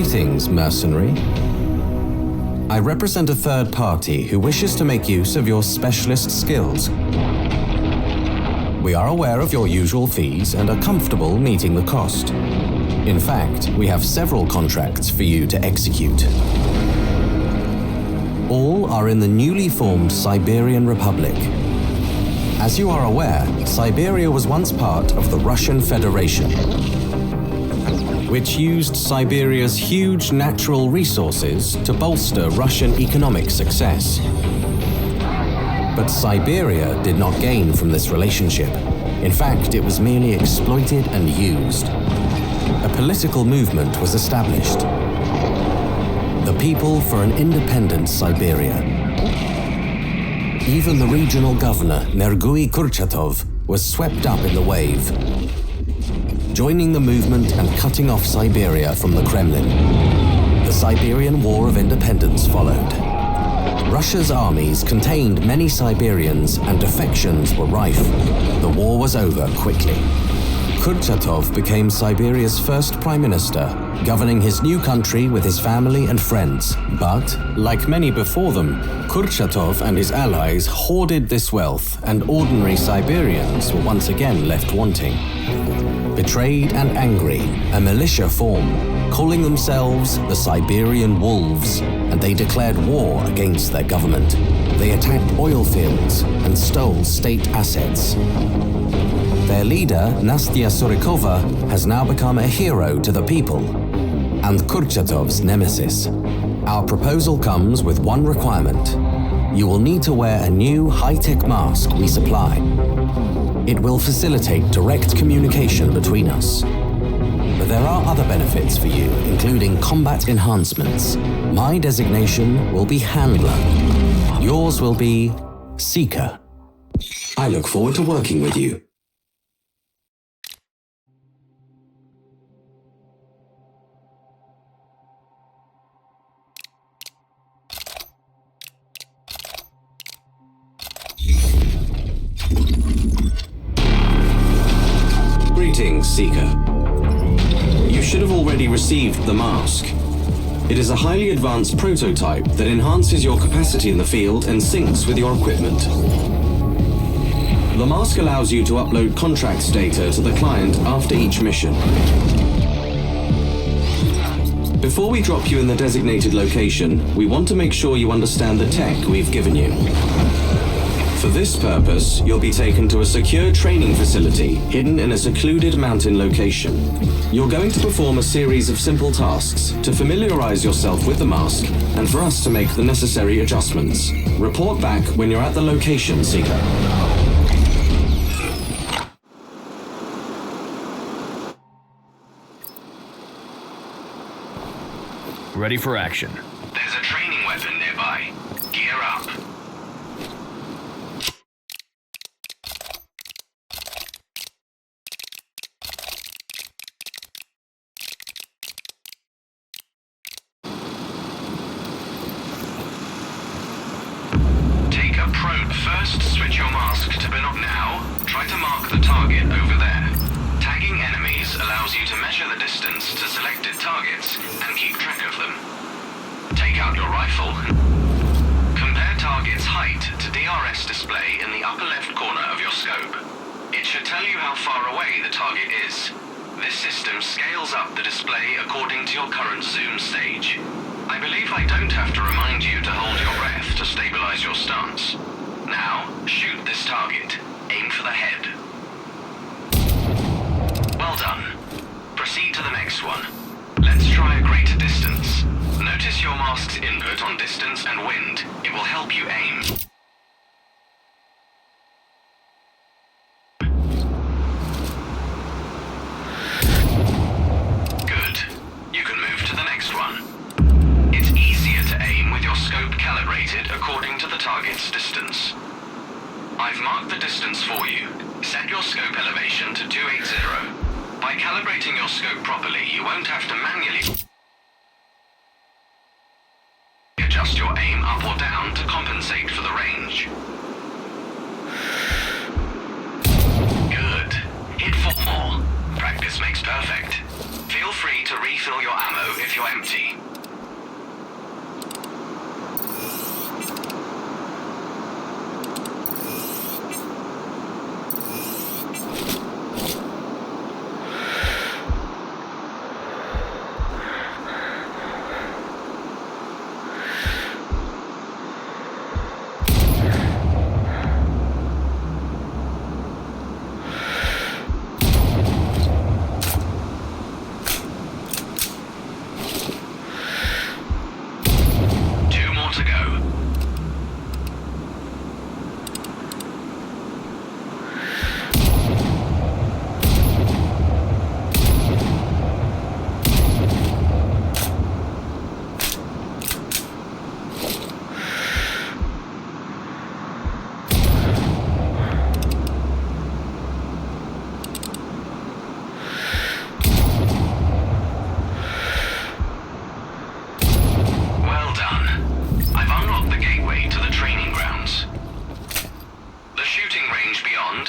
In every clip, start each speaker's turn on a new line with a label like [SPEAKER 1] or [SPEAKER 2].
[SPEAKER 1] Greetings, mercenary. I represent a third party who wishes to make use of your specialist skills. We are aware of your usual fees and are comfortable meeting the cost. In fact, we have several contracts for you to execute. All are in the newly formed Siberian Republic. As you are aware, Siberia was once part of the Russian Federation, which used Siberia's huge natural resources to bolster Russian economic success. But Siberia did not gain from this relationship. In fact, it was merely exploited and used. A political movement was established. The People for an Independent Siberia. Even the regional governor, Nergui Kurchatov, was swept up in the wave, joining the movement and cutting off Siberia from the Kremlin. The Siberian War of Independence followed. Russia's armies contained many Siberians and defections were rife. The war was over quickly. Kurchatov became Siberia's first prime minister, governing his new country with his family and friends. But, like many before them, Kurchatov and his allies hoarded this wealth, and ordinary Siberians were once again left wanting. Betrayed and angry, a militia formed, calling themselves the Siberian Wolves, and they declared war against their government. They attacked oil fields and stole state assets. Their leader, Nastya Surikova, has now become a hero to the people, and Kurchatov's nemesis. Our proposal comes with one requirement. You will need to wear a new high-tech mask we supply. It will facilitate direct communication between us. But there are other benefits for you, including combat enhancements. My designation will be Handler. Yours will be Seeker. I look forward to working with you. Greetings, Seeker. You should have already received the mask. It is a highly advanced prototype that enhances your capacity in the field and syncs with your equipment. The mask allows you to upload contracts data to the client after each mission. Before we drop you in the designated location, we want to make sure you understand the tech we've given you. For this purpose, you'll be taken to a secure training facility hidden in a secluded mountain location. You're going to perform a series of simple tasks to familiarize yourself with the mask and for us to make the necessary adjustments. Report back when you're at the location, Seeker.
[SPEAKER 2] Ready for action.
[SPEAKER 3] There's a training weapon nearby. Gear up. Take a probe first, switch your mask to binoc now. Try to mark the target over there. Tagging enemies allows you to measure the distance to selected targets and keep track of them. Take out your rifle. Compare target's height to DRS display in the upper left corner of your scope. It should tell you how far away the target is. This system scales up the display according to your current zoom stage. I believe I don't have to remind you to hold your breath to stabilize your stance. Now, shoot this target. Aim for the head. Well done. Proceed to the next one. Let's try a greater distance. Notice your mask's input on distance and wind. It will help you aim. Good. You can move to the next one. It's easier to aim with your scope calibrated according to the target's distance. I've marked the distance for you. Set your scope elevation to 280. By calibrating your scope properly, you won't have to manually adjust your aim up or down to compensate for the range. Good. Hit 4 more. Practice makes perfect. Feel free to refill your ammo if you're you're empty.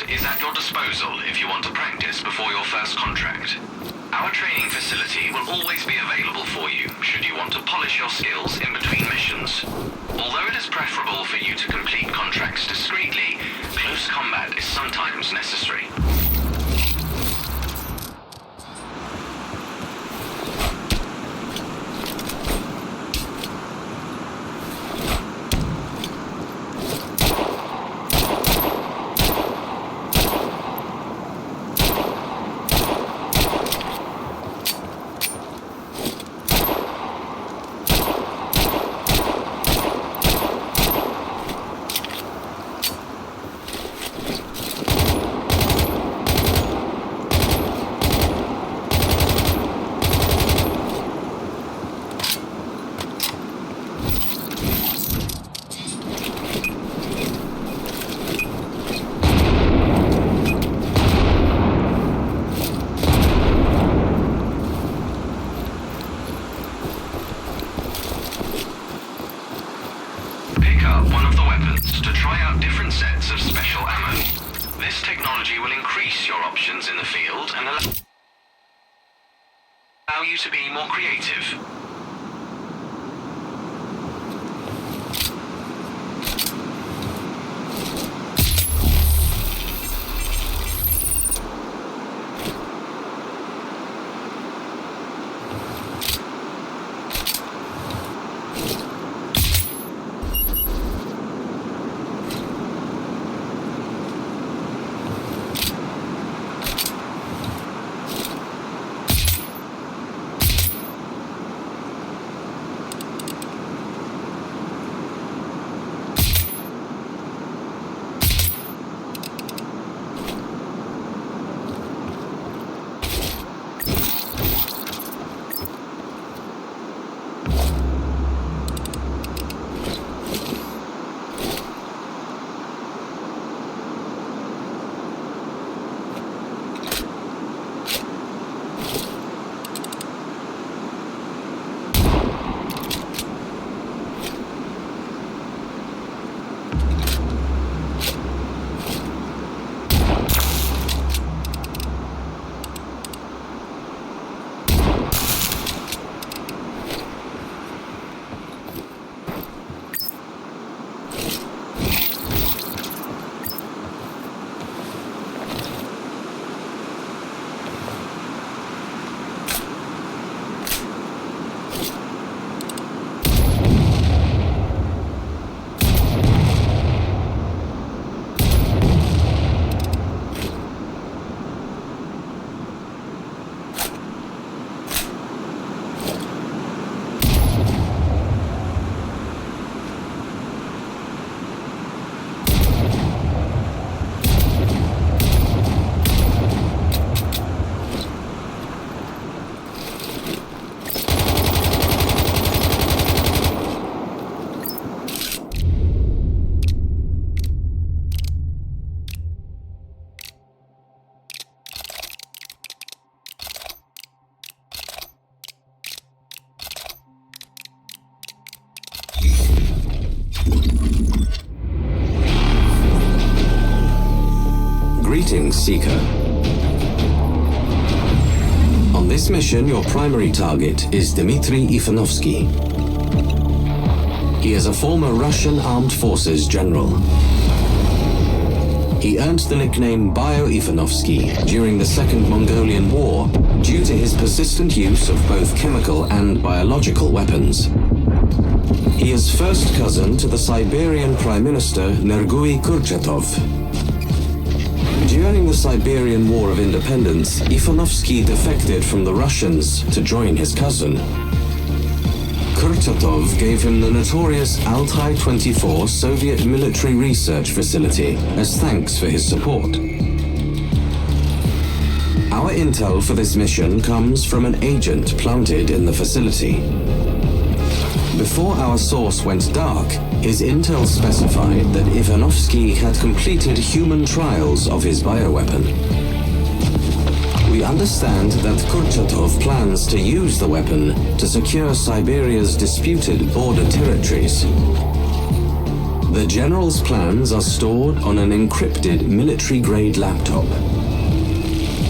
[SPEAKER 3] Is at your disposal if you want to practice before your first contract. Our training facility will always be available for you should you want to polish your skills in between missions. Although it is preferable for you to complete contracts discreetly, close combat is sometimes necessary. One of the weapons to try out different sets of special ammo. This technology will increase your options in the field and allow you to be more creative.
[SPEAKER 1] Greetings, Seeker. On this mission, your primary target is Dmitry Ivanovsky. He is a former Russian Armed Forces general. He earned the nickname Bio-Ivanovsky during the Second Mongolian War due to his persistent use of both chemical and biological weapons. He is first cousin to the Siberian Prime Minister Nergui Kurchatov. During the Siberian War of Independence, Ivanovsky defected from the Russians to join his cousin. Kurchatov gave him the notorious Altai-24 Soviet military research facility as thanks for his support. Our intel for this mission comes from an agent planted in the facility. Before our source went dark, his intel specified that Ivanovsky had completed human trials of his bioweapon. We understand that Kurchatov plans to use the weapon to secure Siberia's disputed border territories. The general's plans are stored on an encrypted military-grade laptop.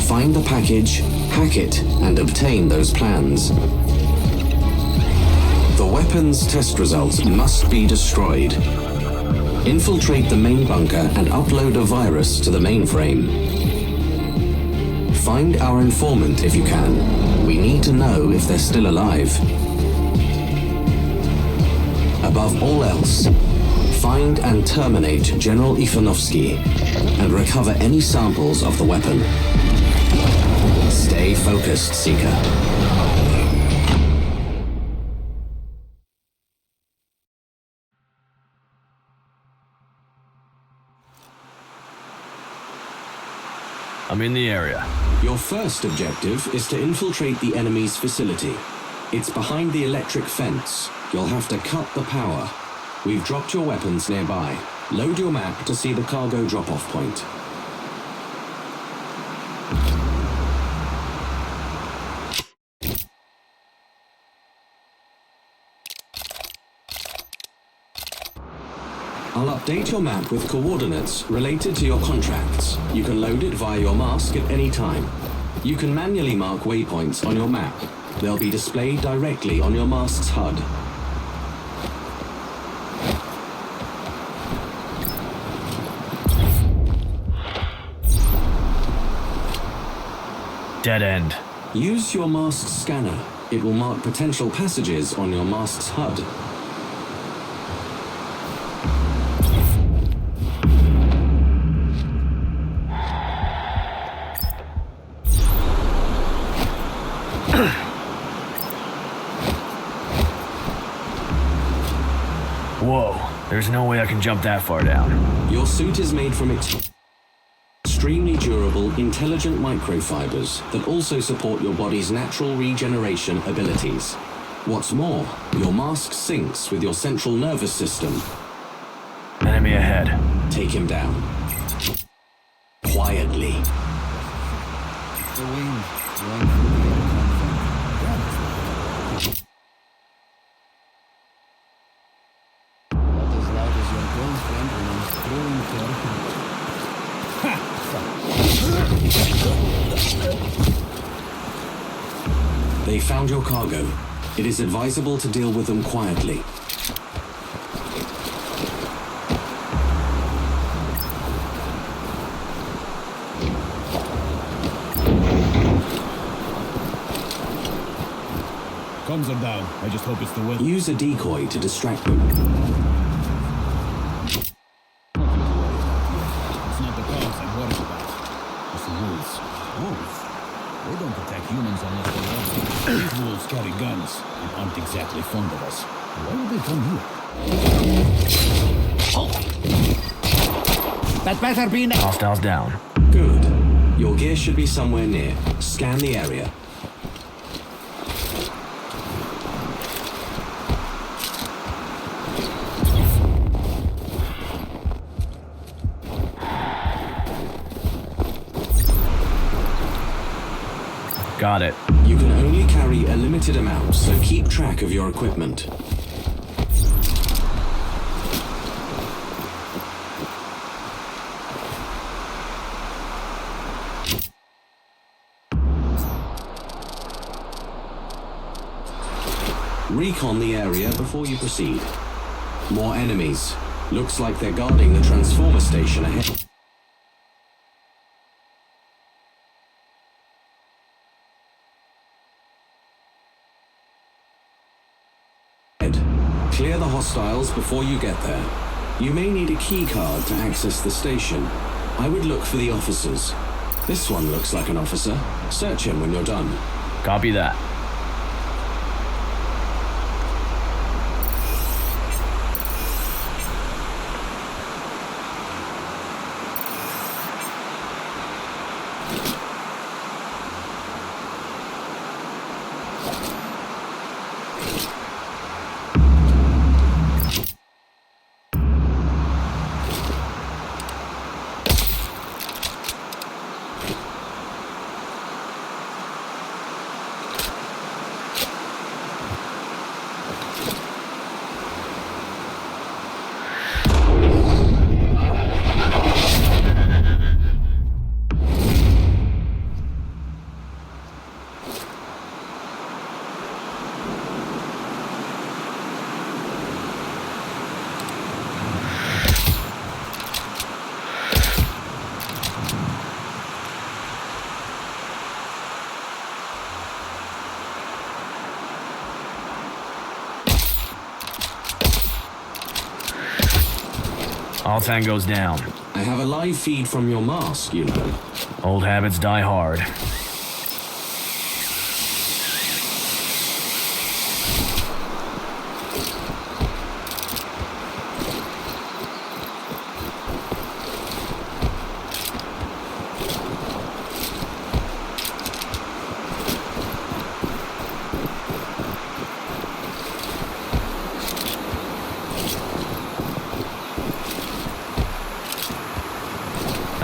[SPEAKER 1] Find the package, hack it, and obtain those plans. The weapon's test results must be destroyed. Infiltrate the main bunker and upload a virus to the mainframe. Find our informant if you can. We need to know if they're still alive. Above all else, find and terminate General Ivanovsky and recover any samples of the weapon. Stay focused, Seeker.
[SPEAKER 2] I'm in the area.
[SPEAKER 1] Your first objective is to infiltrate the enemy's facility. It's behind the electric fence. You'll have to cut the power. We've dropped your weapons nearby. Load your map to see the cargo drop-off point. I'll update your map with coordinates related to your contracts. You can load it via your mask at any time. You can manually mark waypoints on your map. They'll be displayed directly on your mask's HUD.
[SPEAKER 2] Dead end.
[SPEAKER 1] Use your mask's scanner. It will mark potential passages on your mask's HUD.
[SPEAKER 2] Whoa, there's no way I can jump that far down.
[SPEAKER 1] Your suit is made from extremely durable, intelligent microfibers that also support your body's natural regeneration abilities. What's more, your mask syncs with your central nervous system.
[SPEAKER 2] Enemy ahead.
[SPEAKER 1] Take him down. Quietly.
[SPEAKER 4] The wind blowing through the air not as loud as your girlfriend when I'm throwing her.
[SPEAKER 1] They found your cargo. It is advisable to deal with them quietly.
[SPEAKER 4] Comms are down. I just hope it's the weather.
[SPEAKER 1] Use a decoy to distract them.
[SPEAKER 4] It's not the cause I'm worried about. It's the wolves. Wolves? They don't attack humans unless they love them. These wolves carry guns and aren't exactly fond of us. Why would they come here? That better be now.
[SPEAKER 2] Hostiles down.
[SPEAKER 1] Good. Your gear should be somewhere near. Scan the area.
[SPEAKER 2] Got it.
[SPEAKER 1] You can only carry a limited amount, so keep track of your equipment. Recon the area before you proceed. More enemies. Looks like they're guarding the transformer station ahead. Clear the hostiles before you get there. You may need a key card to access the station. I would look for the officers. This one looks like an officer. Search him when you're done.
[SPEAKER 2] Copy that. All tangos down.
[SPEAKER 1] I have a live feed from your mask, you know.
[SPEAKER 2] Old habits die hard.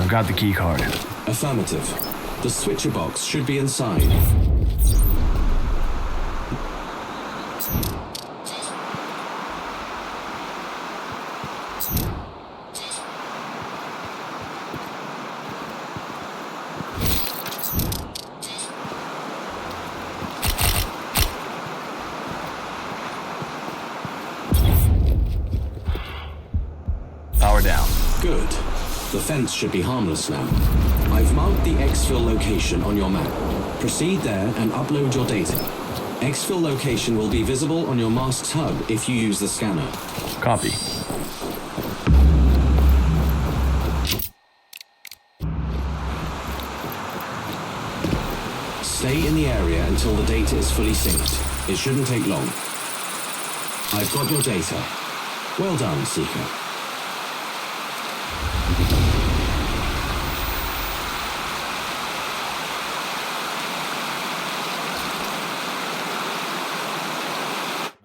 [SPEAKER 2] Got the key card.
[SPEAKER 1] Affirmative. The switcher box should be inside.
[SPEAKER 2] Power down.
[SPEAKER 1] Good. The fence should be harmless now. I've marked the exfil location on your map. Proceed there and upload your data. Exfil location will be visible on your mask's hub if you use the scanner.
[SPEAKER 2] Copy.
[SPEAKER 1] Stay in the area until the data is fully synced. It shouldn't take long. I've got your data. Well done, Seeker.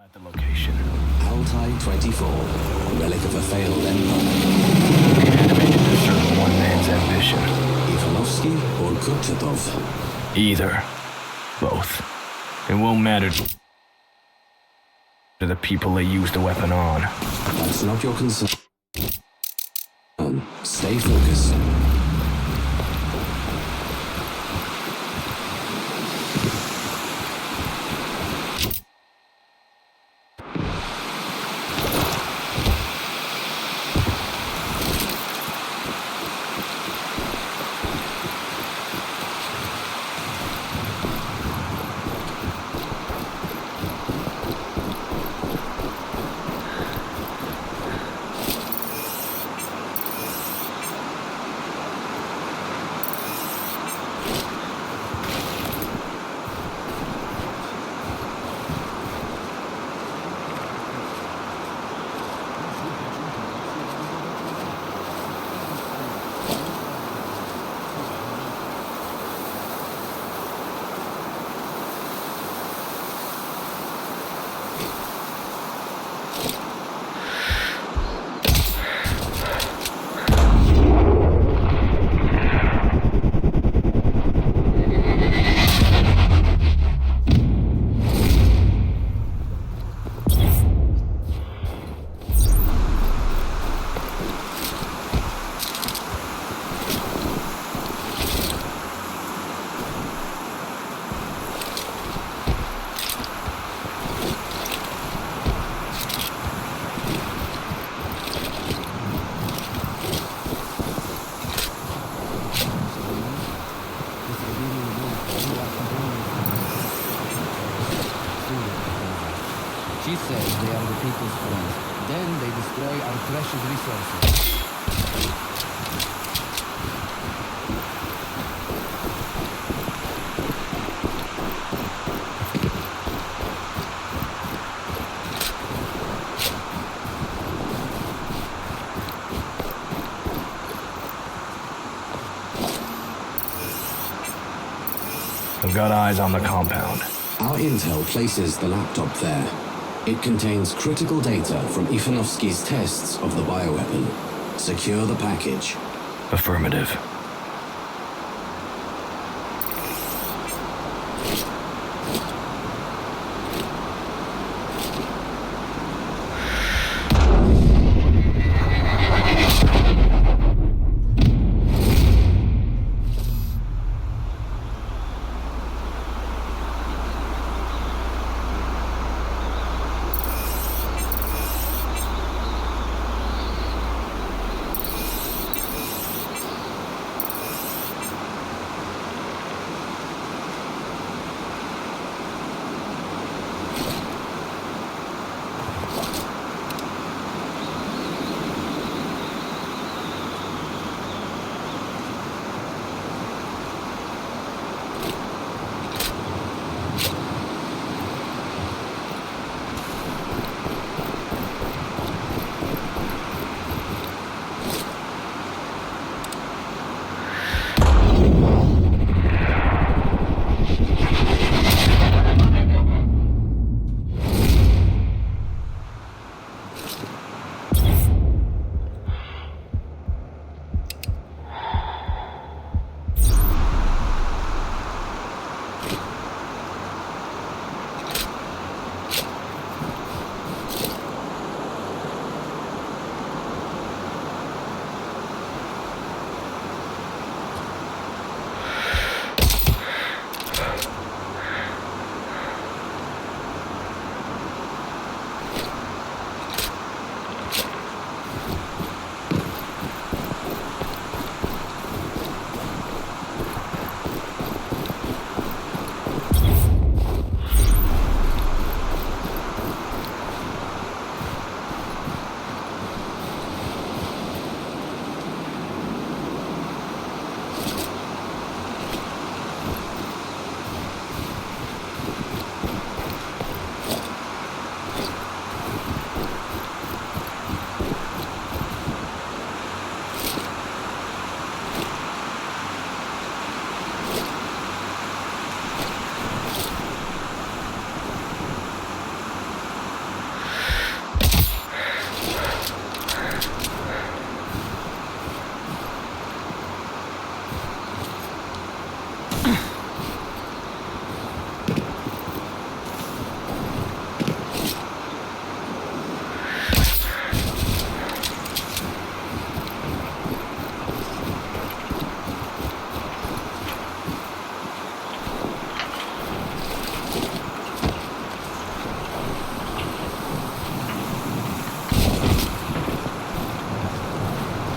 [SPEAKER 2] At the location.
[SPEAKER 1] Altai 24, relic of a failed empire.
[SPEAKER 2] Animated to serve one man's ambition.
[SPEAKER 1] Ivanovsky or Kurchatov?
[SPEAKER 2] Either. Both. It won't matter to the people they use the weapon on.
[SPEAKER 1] That's not your concern. Stay focused.
[SPEAKER 5] She says they are the people's friends. Then they destroy our precious resources.
[SPEAKER 2] I've got eyes on the compound.
[SPEAKER 1] Our intel places the laptop there. It contains critical data from Ivanovsky's tests of the bioweapon. Secure the package.
[SPEAKER 2] Affirmative.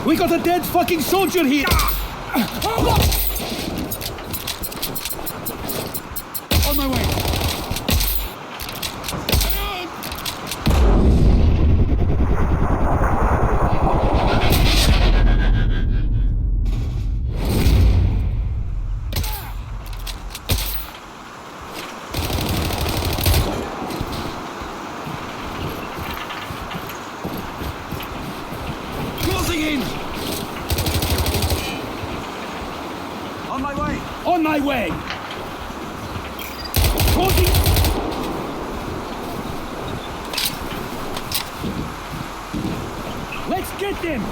[SPEAKER 4] We got a dead fucking soldier here! On my way! Closing in! On my way! On my way! Closing! Let's get them!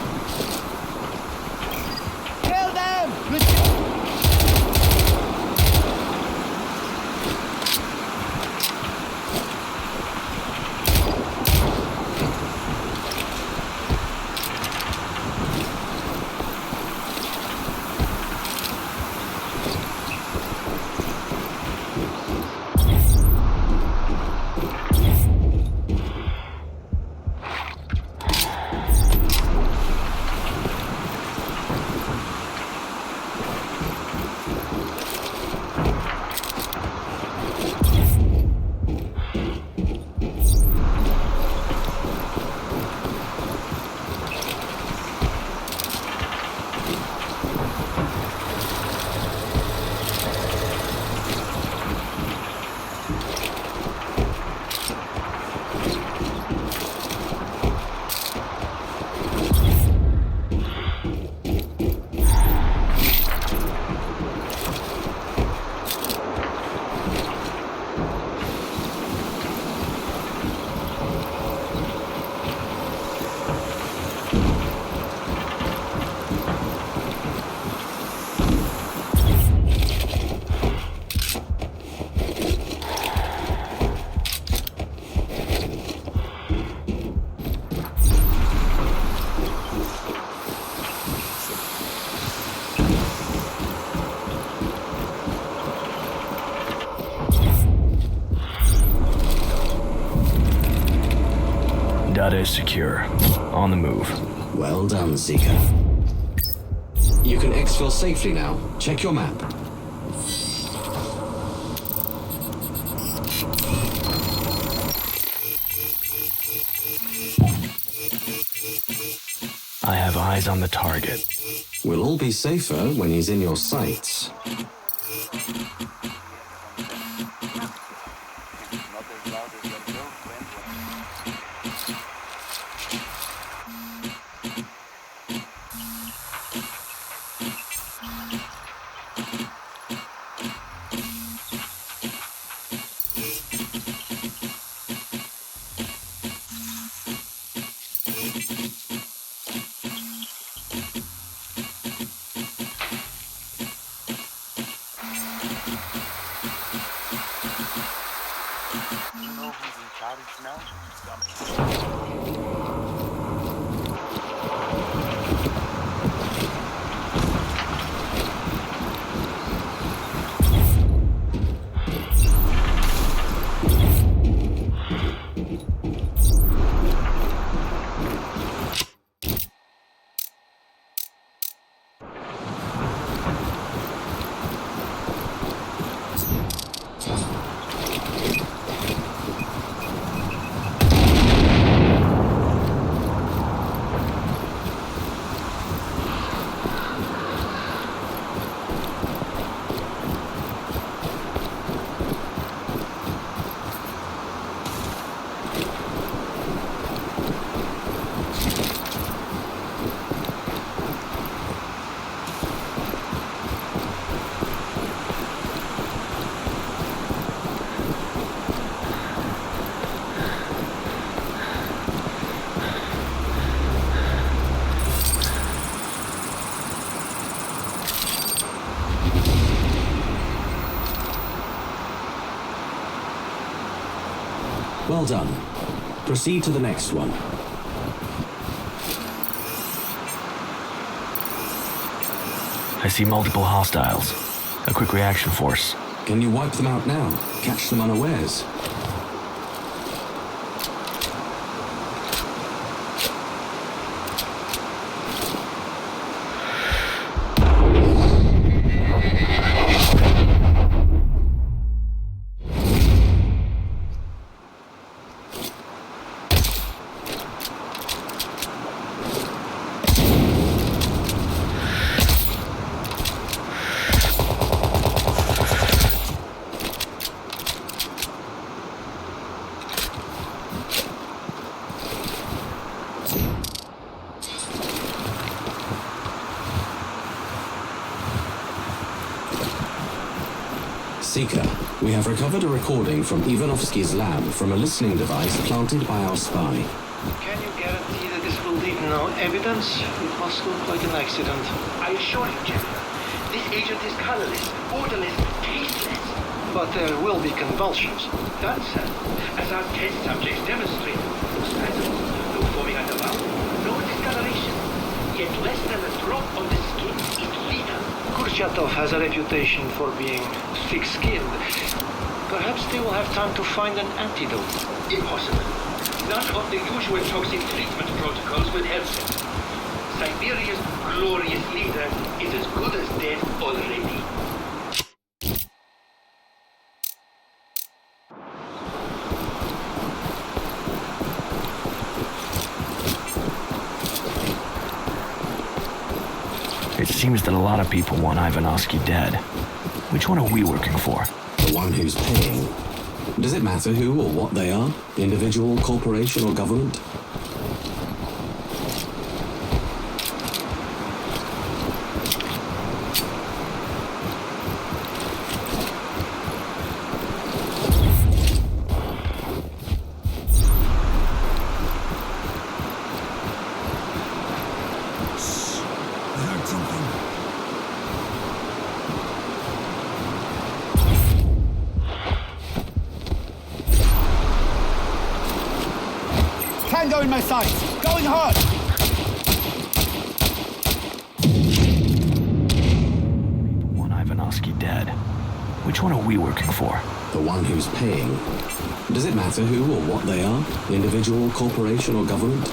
[SPEAKER 4] Kill them!
[SPEAKER 2] Data is secure. On the move.
[SPEAKER 1] Well done, Seeker. You can exfil safely now. Check your map.
[SPEAKER 2] I have eyes on the target.
[SPEAKER 1] We'll all be safer when he's in your sights. Well done. Proceed to the next one.
[SPEAKER 2] I see multiple hostiles. A quick reaction force.
[SPEAKER 1] Can you wipe them out now? Catch them unawares? Seeker, we have recovered a recording from Ivanovsky's lab from a listening device planted by our spy.
[SPEAKER 6] Can you guarantee that this will leave no evidence? It must look like an accident.
[SPEAKER 7] I assure you, General, this agent is colorless, odorless, tasteless.
[SPEAKER 6] But there will be convulsions.
[SPEAKER 7] That said, as our test subjects demonstrate, no spasms, no foaming at the mouth, no discoloration. Yet less than a drop on the skin is lethal.
[SPEAKER 6] Kurchatov has a reputation for being thick-skinned. Perhaps they will have time to find an antidote.
[SPEAKER 7] Impossible. None of the usual toxic treatment protocols will help them. Siberia's glorious leader is as good as dead already.
[SPEAKER 2] It seems that a lot of people want Ivanovsky dead. Which one are we working for?
[SPEAKER 1] The one who's paying. Does it matter who or what they are? Individual, corporation, or government?
[SPEAKER 5] Tango in my sights! Going hard!
[SPEAKER 2] Want Ivanovsky dead. Which one are we working for?
[SPEAKER 1] The one who's paying. Does it matter who or what they are? Individual, corporation, or government?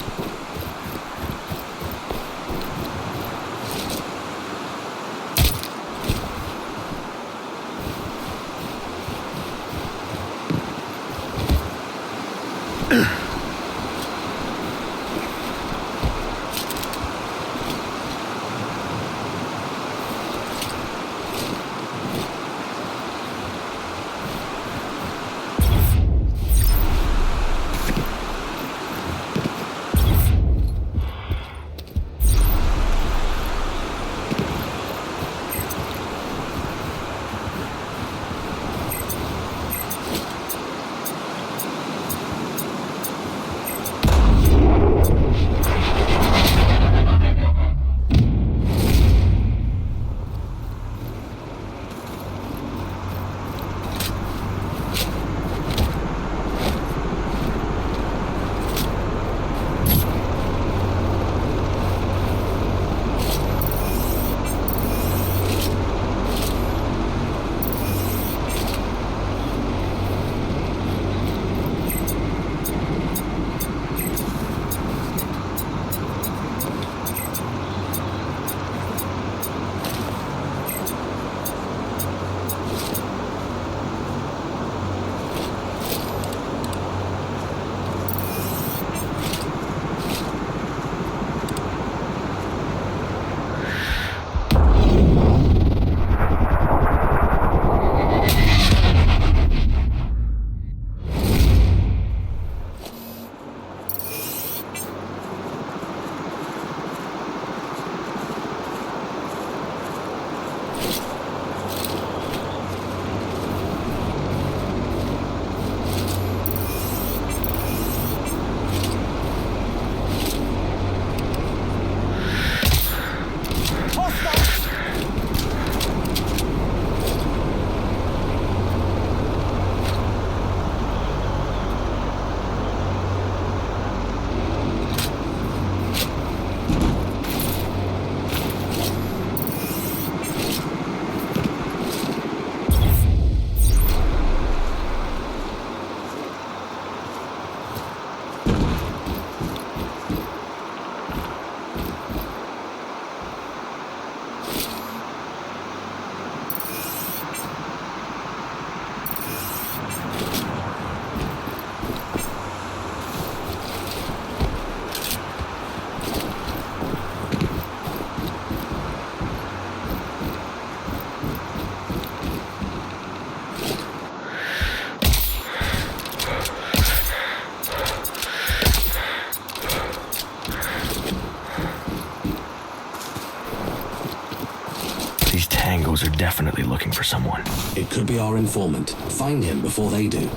[SPEAKER 2] Tangos are definitely looking for someone.
[SPEAKER 1] It could be our informant. Find him before they do.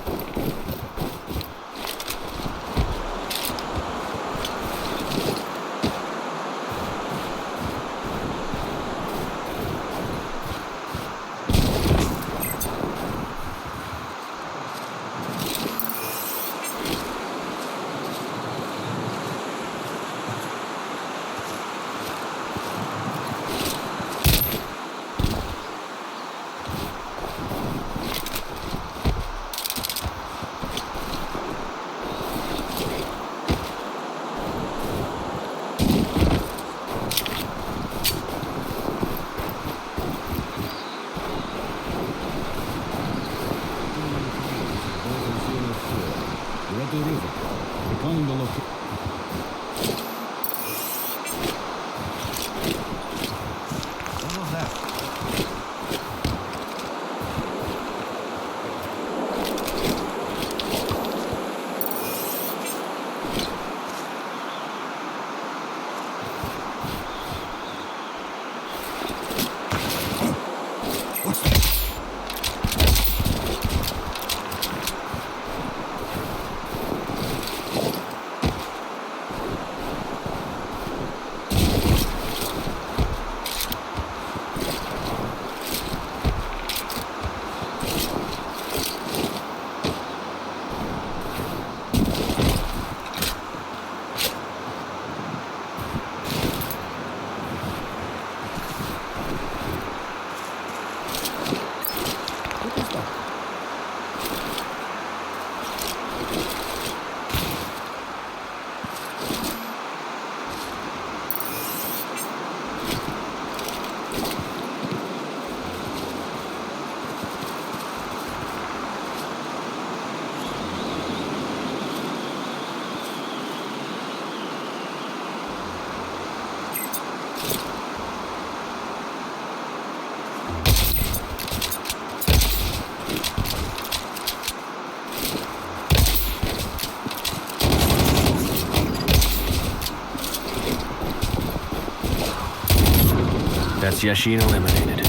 [SPEAKER 2] That's Yashin eliminated.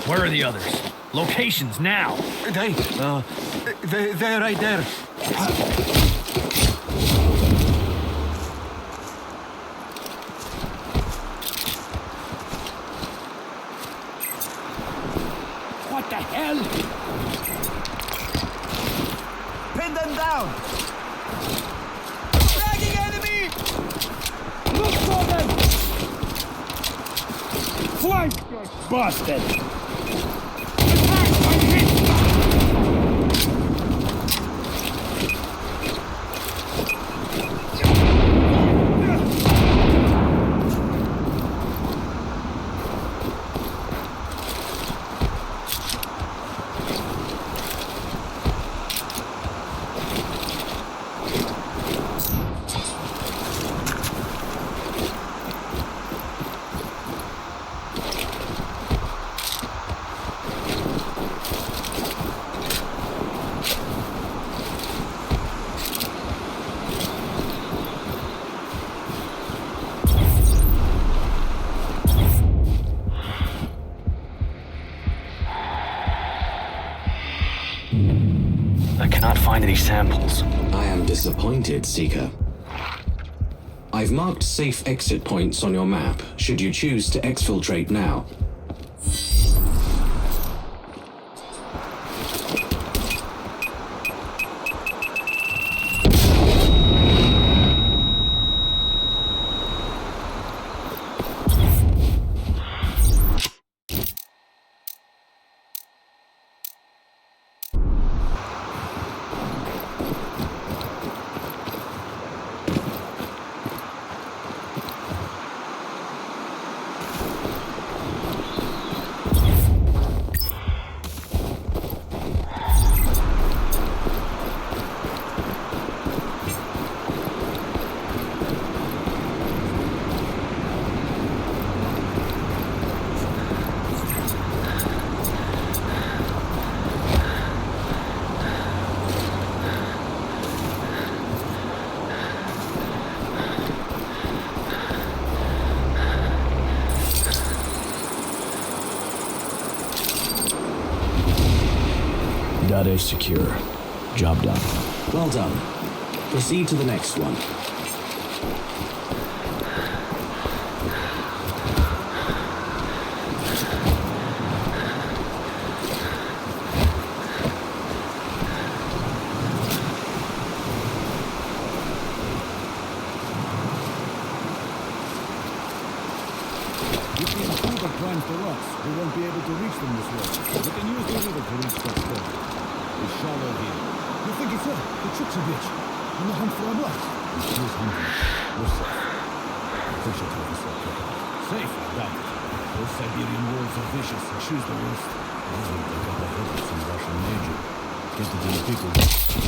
[SPEAKER 2] Where are the others? Locations now!
[SPEAKER 8] They're right there.
[SPEAKER 4] What the hell?
[SPEAKER 8] Pin them down!
[SPEAKER 4] Dragging enemy! Look for them! Flank, you bastard! Attack! I'm hit!
[SPEAKER 2] I cannot find any samples.
[SPEAKER 1] I am disappointed, Seeker. I've marked safe exit points on your map, should you choose to exfiltrate now.
[SPEAKER 2] Data secure. Job done.
[SPEAKER 1] Well done. Proceed to the next one.
[SPEAKER 4] If the intruder climbs the rocks, we won't be able to reach them this way. We can use the river to reach that spot. It's shallow here. You think it's The tricksy bitch. On the hunt for a blood. She was hunting. We're safe. Kurchatov is okay. Safe, I doubt it. Those Siberian wolves are vicious and choose the worst. I think they got the head of some Russian major. Get to the people.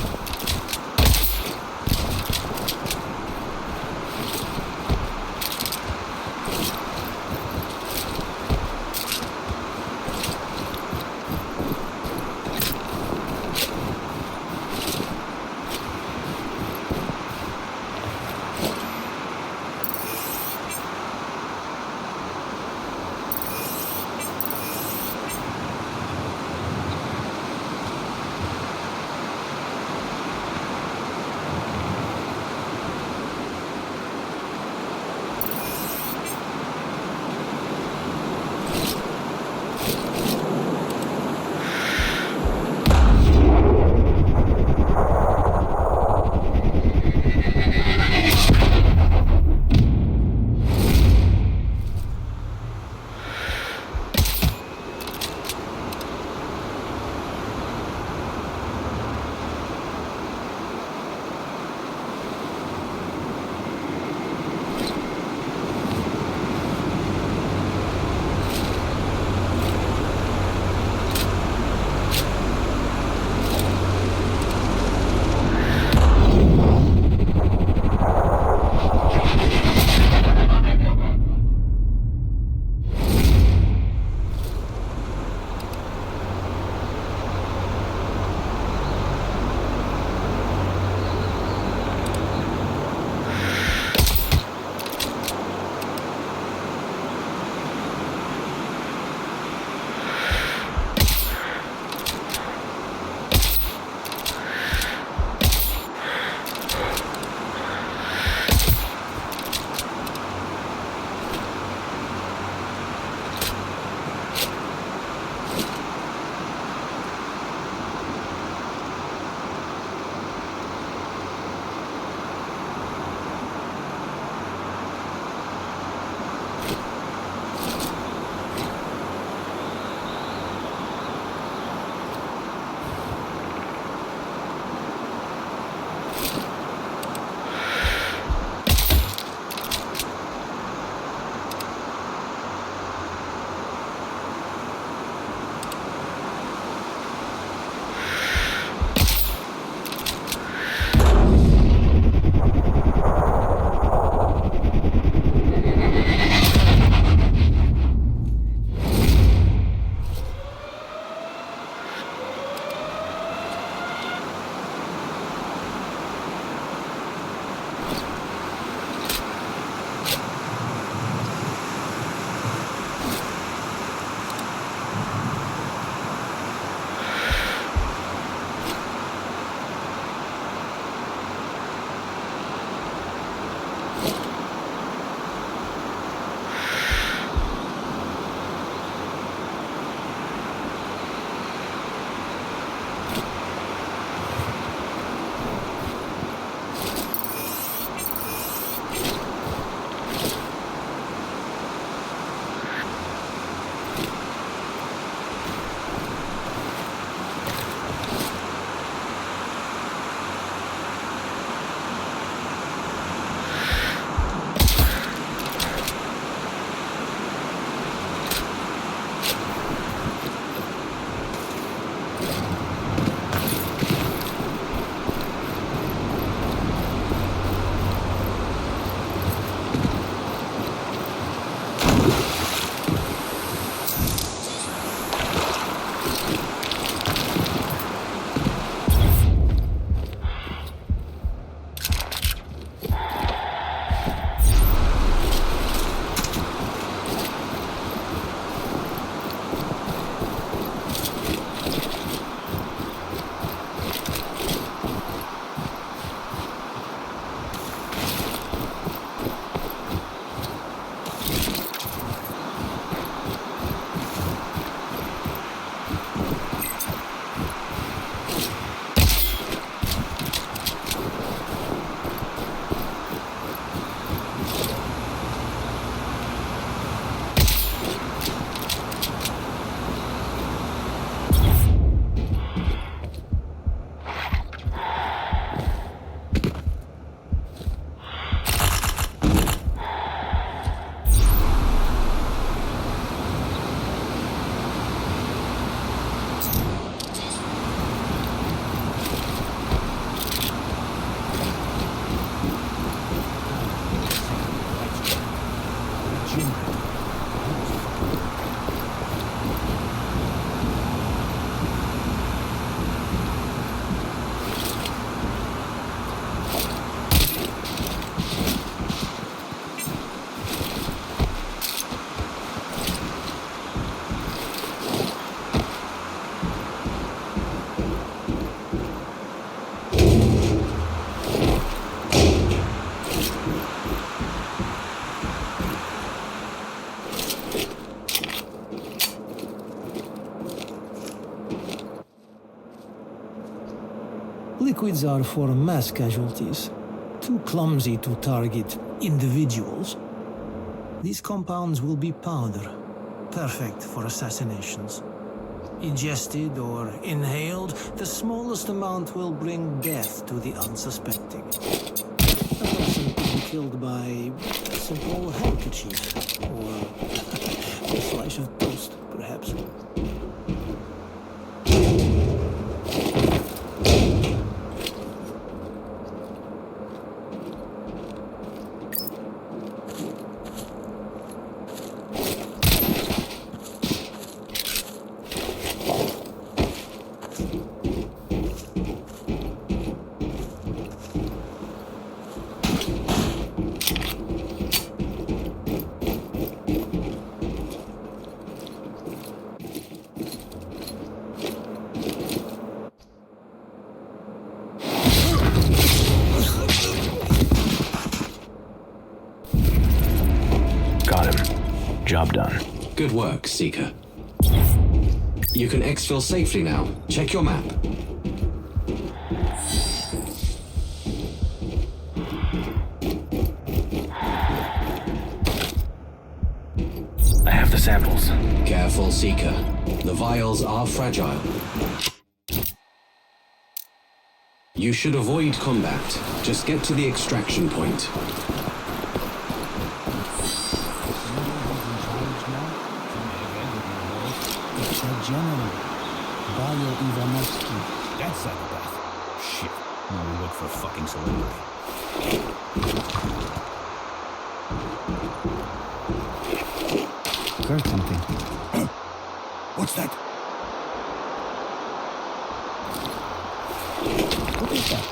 [SPEAKER 6] liquids are for mass casualties, too clumsy to target individuals. These compounds will be powder, perfect for assassinations. Ingested or inhaled, the smallest amount will bring death to the unsuspecting. A person could be killed by a simple handkerchief, or a slice of toast, perhaps.
[SPEAKER 2] Job done.
[SPEAKER 1] Good work, Seeker. You can exfil safely now. Check your map.
[SPEAKER 2] I have the samples.
[SPEAKER 1] Careful, Seeker. The vials are fragile. You should avoid combat. Just get to the extraction point.
[SPEAKER 5] General, Bayo Ivanovsky.
[SPEAKER 4] That psychopath. Shit. Now we work for a fucking celebrity.
[SPEAKER 5] Heard something.
[SPEAKER 4] What's that?
[SPEAKER 5] What is that?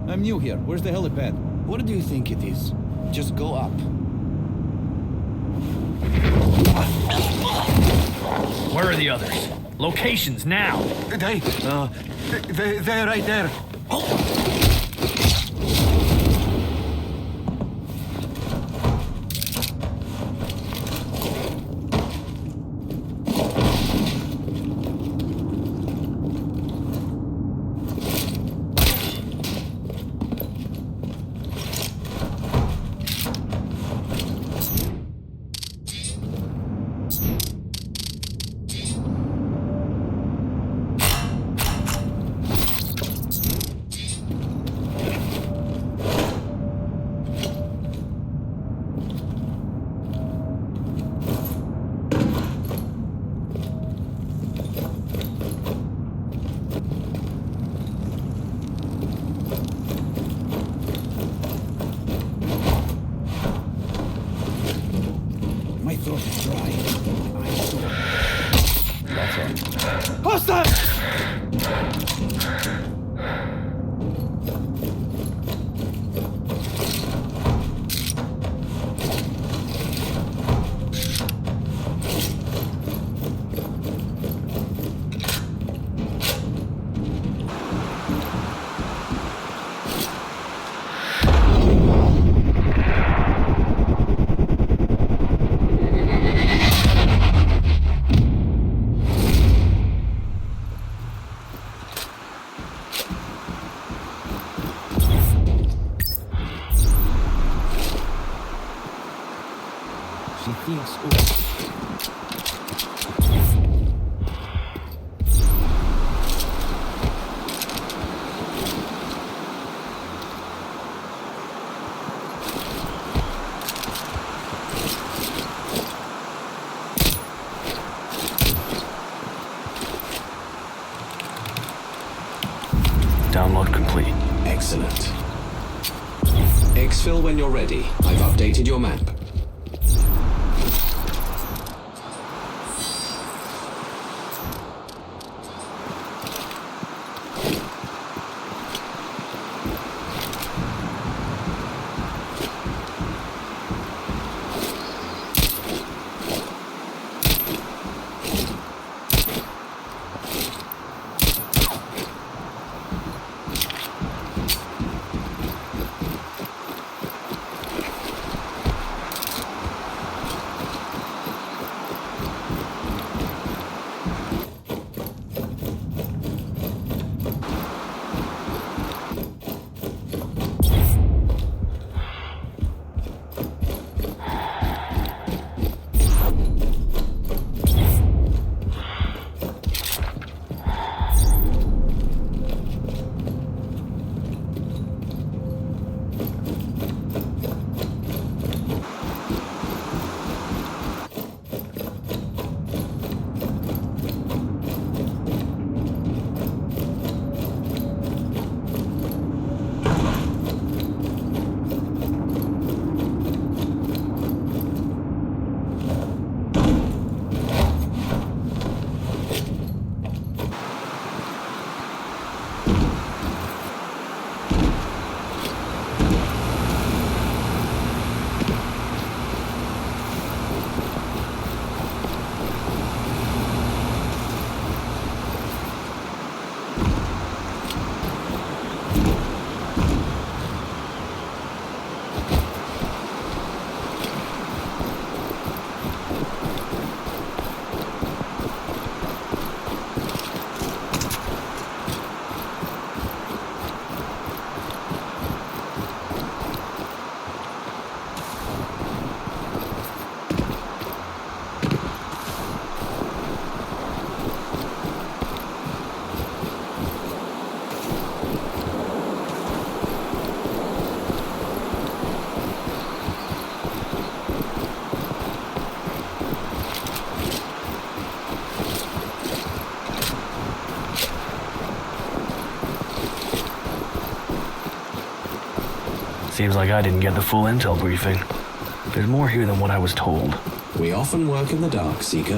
[SPEAKER 4] I'm new here. Where's the helipad?
[SPEAKER 5] What do you think it is? Just go up.
[SPEAKER 2] Where are the others? Locations now!
[SPEAKER 8] They're right there.
[SPEAKER 4] My throat is dry. I'm sore. That's all.
[SPEAKER 8] Hostile!
[SPEAKER 4] She thinks, oh,
[SPEAKER 2] Download complete.
[SPEAKER 1] Excellent. Exfil when you're ready. I've updated your map.
[SPEAKER 2] Seems like I didn't get the full intel briefing. There's more here than what I was told.
[SPEAKER 1] We often work in the dark, Seeker.